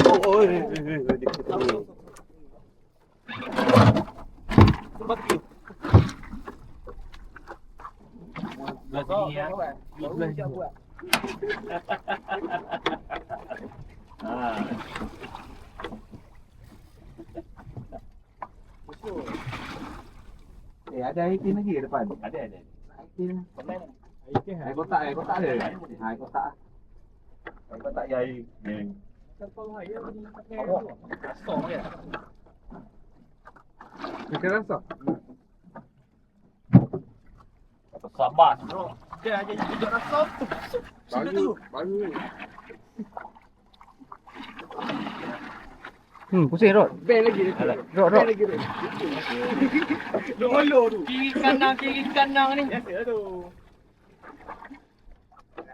Oh, dia kata ni. Ada air tin lagi ke depan? Ada. Air tin. Air Air kotak ada. Air kotak. Air kotak air. Makan rasa? Sabar. Dia aja juga rasa. Baru. Pusing Rod. Bel lagi. Rod. Lolo tu. Kiri kanan ni. Biasa tu.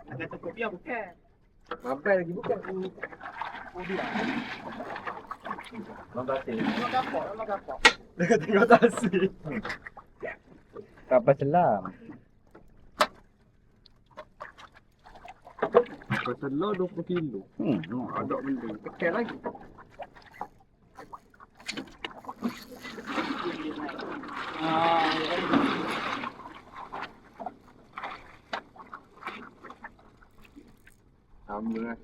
Ada cukup dia bukan. Mabel lagi bukan. Nama kapal. Dia tengok tasi. Kapal selam. Pasal lo 20 kilo. Ada benda. Tekan lagi. Sama lah.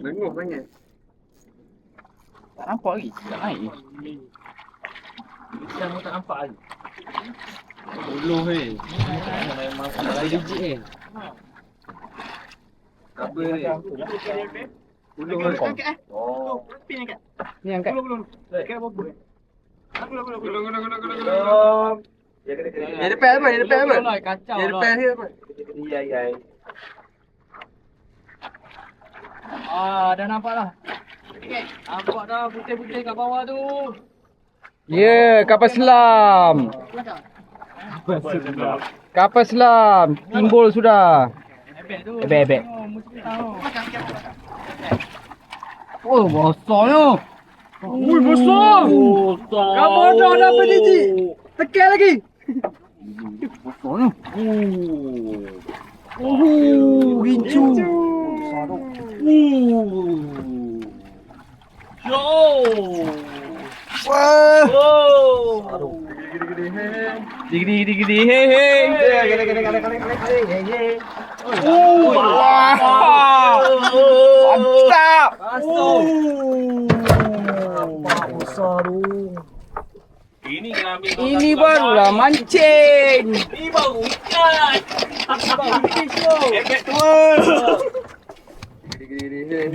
Lenguh sangat. Tak nampak lagi. Tak naik. Yang tak nampak lagi. Uluh Memang ada digit ni. Apa ni? Uluh Oh. Pin angkat. Ni angkat. Belum. Kira apa? Belum. Yang depan apa? Kacau Yang depan ni apa? Ya. Dah nampak dah. Nampak dah putih-putih kat bawah tu. Ya, kapal selam. Kapal selam. Timbul sudah. Ebek tu. Ebek. Mesti tahu. Oh, besarnya. Ui, besar! Kamu dah dapat biji. Tekan lagi. Besarnya. Rincu. Wah. Gede. Hei. Wah. Mantap. Ini barulah mancing. Ini baru ikan. Efek tua. Gede.